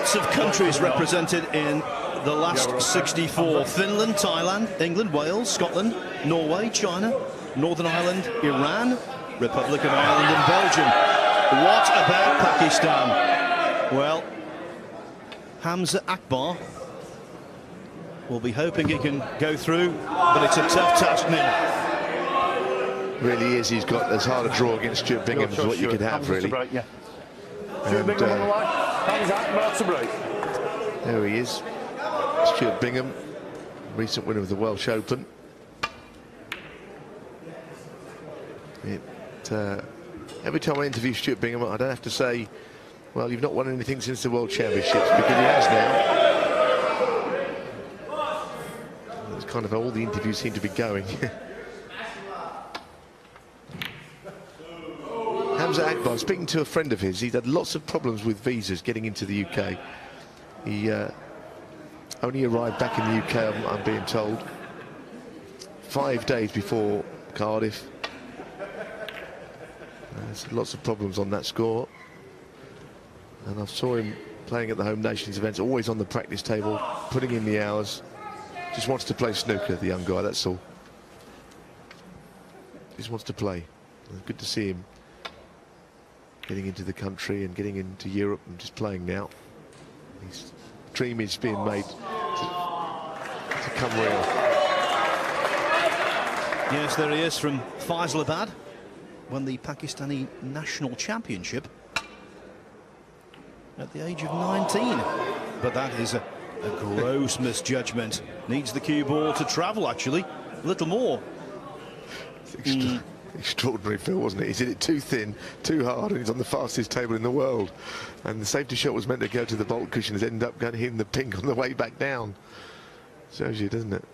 Lots of countries represented in the last 64. Finland, Thailand, England, Wales, Scotland, Norway, China, Northern Ireland, Iran, Republic of Ireland and Belgium. What about Pakistan? Well, Hamza Akbar will be hoping he can go through, but it's a tough task, Neil. Really is. He's got as hard a draw against Stuart Bingham as what you could have, really. Break, yeah. Stuart Bingham on the line. Hamza Akbar to break. There he is. Stuart Bingham, recent winner of the Welsh Open. Every time I interview Stuart Bingham, I don't have to say, well, you've not won anything since the World Championships, because he has now. That's kind of how all the interviews seem to be going. Hamza Akbar, speaking to a friend of his, he's had lots of problems with visas getting into the UK. He only arrived back in the UK, I'm being told, 5 days before Cardiff. There's lots of problems on that score. And I saw him playing at the Home Nations events, always on the practice table, putting in the hours. Just wants to play snooker, the young guy, that's all. Just wants to play. Good to see him getting into the country and getting into Europe and just playing now. His dream is being made to come real. Yes, there he is from Faisalabad, won the Pakistani National Championship at the age of 19. But that is a gross misjudgment. Needs the cue ball to travel, actually, a little more. Extraordinary, Phil, wasn't it? He's hit it too thin, too hard, and he's on the fastest table in the world. And the safety shot was meant to go to the bolt cushion, has ended up going hitting the pink on the way back down. Shows you, doesn't it?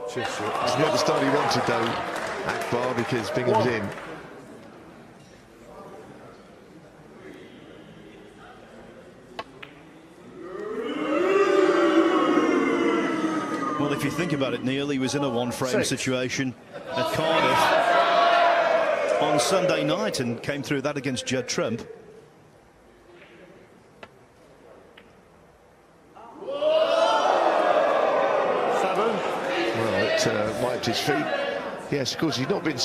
It's not the start he wanted, though, Akbar, because Bingham's in. Well, if you think about it, Neil, he was in a one-frame situation at Cardiff on Sunday night and came through that against Judd Trump. Well, it wiped his feet. Yes, of course, he's not been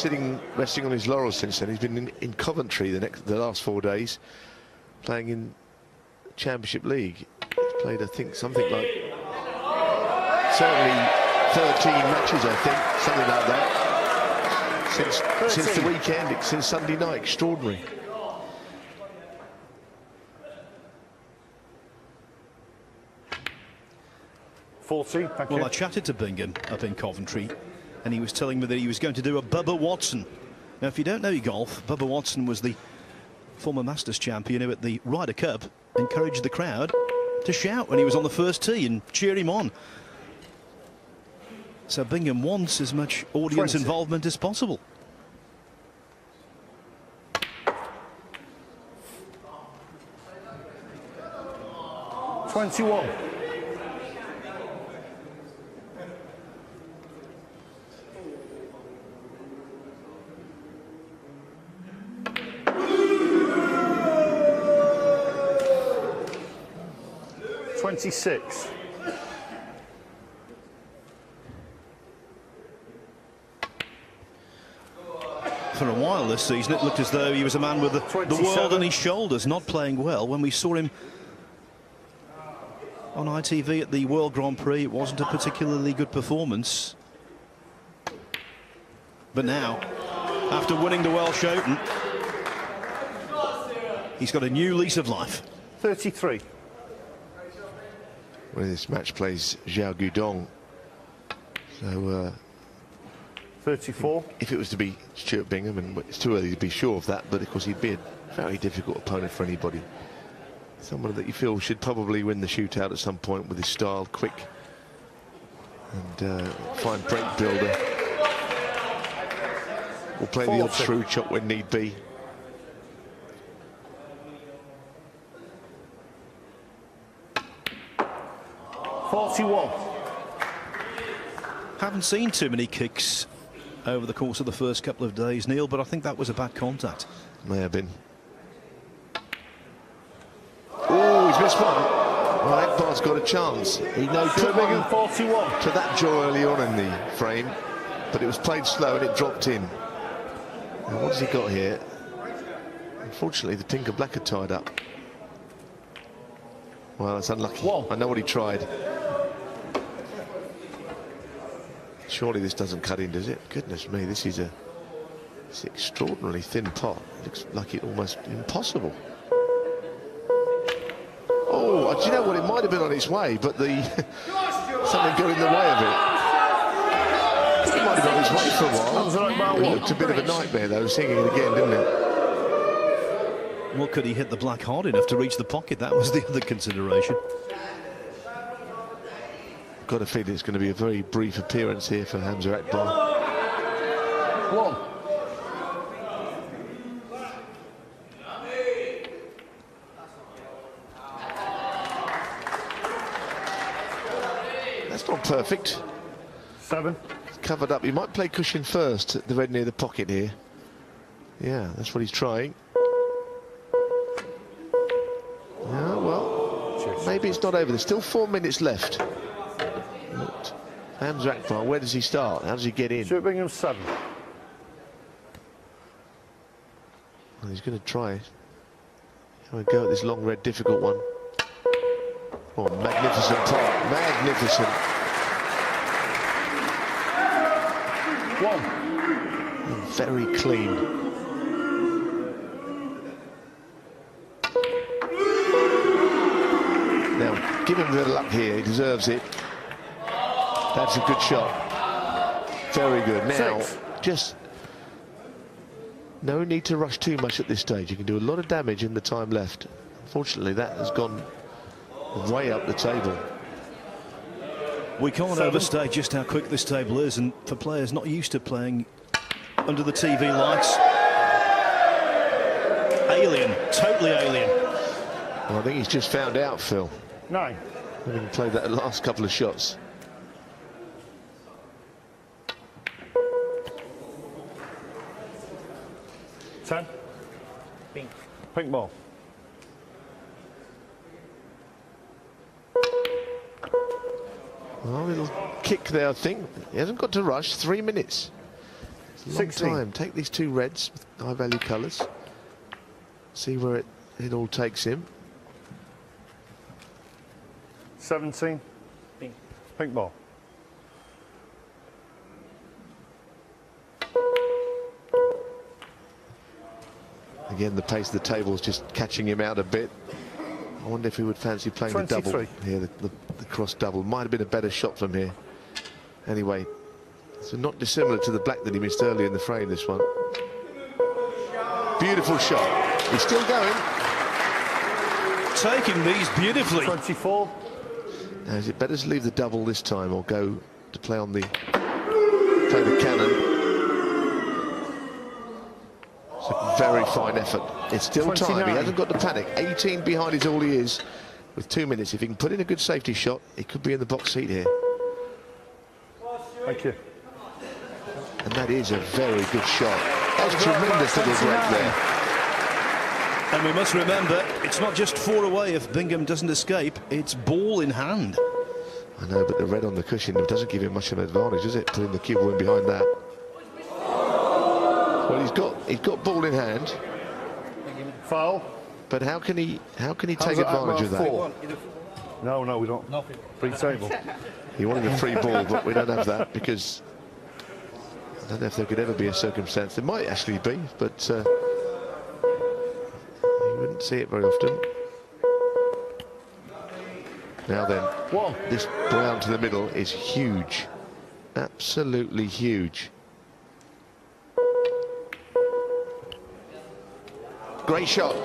resting on his laurels since then. He's been in Coventry the last 4 days, playing in Championship League. He's played, I think, something like certainly 13 matches, I think, something like that. Since the weekend, since Sunday night. Extraordinary. Well, I chatted to Bingham up in Coventry, and he was telling me that he was going to do a Bubba Watson. Now, if you don't know golf, Bubba Watson was the former Masters champion who at the Ryder Cup encouraged the crowd to shout when he was on the first tee and cheer him on. So Bingham wants as much audience involvement as possible. .21. .26. For a while this season, it looked as though he was a man with the world on his shoulders, not playing well. When we saw him on ITV at the World Grand Prix, it wasn't a particularly good performance. But now, after winning the Welsh Open, he's got a new lease of life. 33. Well, this match plays Zhao Guodong. So 34. If it was to be Stuart Bingham, and it's too early to be sure of that, but of course he'd be a very difficult opponent for anybody. Someone that you feel should probably win the shootout at some point with his style, quick and fine break builder. Will play the odd through shot when need be. Haven't seen too many kicks over the course of the first couple of days, Neil, but I think that was a bad contact. May have been. this one, well, Akbar's got a chance. He knows Stuart Bingham 41. to that draw early on in the frame, but it was played slow and it dropped in. Now, what has he got here? Unfortunately, the Tinker Black are tied up. Well, that's unlucky. Whoa. I know what he tried. Surely this doesn't cut in, does it? Goodness me, this is it's an extraordinarily thin pot. It looks like it's almost impossible. Oh, do you know what? It might have been on its way, but the something got in the way of it. It might have been on its way for a while. It looked a bit of a nightmare, though, singing it again, didn't it? Well, could he hit the black hard enough to reach the pocket? That was the other consideration. Got a feeling it's going to be a very brief appearance here for Hamza Akbar. One. That's not perfect. 7. It's covered up. He might play cushion first at the red near the pocket here. Yeah, that's what he's trying. Yeah, well, maybe it's not over. There's still 4 minutes left. But Hamza Akbar, where does he start? How does he get in? Stuart Bingham 7. Well, he's going to try. Have a go at this long red difficult one. Oh, magnificent part. Magnificent. 1. Very clean. Now, give him a bit of luck here. He deserves it. That's a good shot. Very good. Now, 6. just no need to rush too much at this stage. You can do a lot of damage in the time left. Unfortunately, that has gone way up the table. We can't 7. overstate just how quick this table is, and for players not used to playing under the TV lights, alien, totally alien. Well, I think he's just found out, Phil. 9. Having played that last couple of shots. Pink ball. Well, little kick there, I think. He hasn't got to rush. 3 minutes. It's a long 16. time. Take these 2 reds with high-value colours. See where it all takes him. 17. Pink ball. Again, the pace of the table is just catching him out a bit. I wonder if he would fancy playing 23. the double here, the cross double. Might have been a better shot from here. Anyway, so not dissimilar to the black that he missed earlier in the frame, this one. Beautiful shot. He's still going. Taking these beautifully. 24. Now, is it better to leave the double this time or go to play on the cannon? It's a very fine effort. It's still 29. time. He hasn't got to panic. 18 behind is all he is with 2 minutes. If he can put in a good safety shot, he could be in the box seat here. Thank you. And that is a very good shot. That's a tremendous little break there. And we must remember, it's not just 4 away if Bingham doesn't escape, it's ball in hand. I know, but the red on the cushion doesn't give him much of an advantage, does it? Putting the cue ball in behind that. Well, he's got ball in hand. Foul. But how can he take Hamza advantage of that? Akbar 4. No, we don't. Nothing. Free table. He wanted a free ball, but we don't have that because I don't know if there could ever be a circumstance. There might actually be, but you wouldn't see it very often. Now then, this brown to the middle is huge. Absolutely huge. Great shot.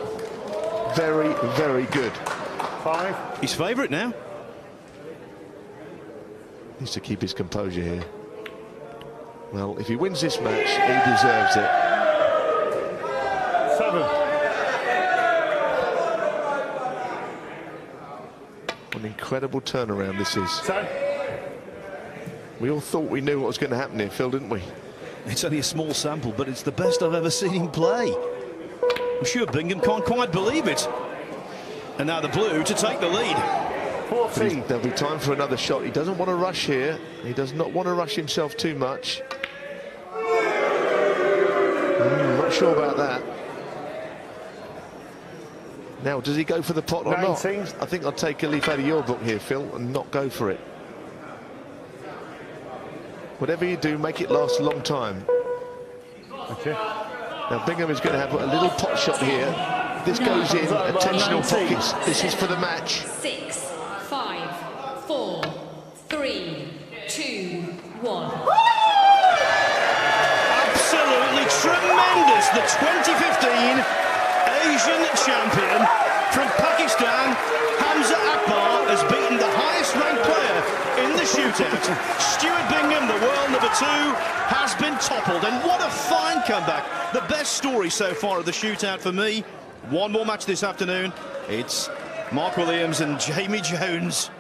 Very, very good. 5. He's favourite now. Needs to keep his composure here. Well, if he wins this match, he deserves it. 7. What an incredible turnaround this is. 10. We all thought we knew what was going to happen here, Phil, didn't we? It's only a small sample, but it's the best I've ever seen him play. I'm sure Bingham can't quite believe it. And now the blue to take the lead. 14. There'll be time for another shot. He doesn't want to rush here. He does not want to rush himself too much. Not sure about that. Now, does he go for the pot or 19. not? I think I'll take a leaf out of your book here, Phil, and not go for it. Whatever you do, make it last a long time. Okay. Now, Bingham is going to have a little pot shot here. This goes in, attentional pockets. This is for the match. 6, 5, 4, 3, 2, 1. Absolutely tremendous. The 2015 Asian champion from Pakistan, Hamza Akbar, has beaten the highest ranked player in the shootout. Stuart Bingham, the world number 2, has been toppled. And what a fine comeback. The best story so far of the shootout for me. One more match this afternoon. It's Mark Williams and Jamie Jones.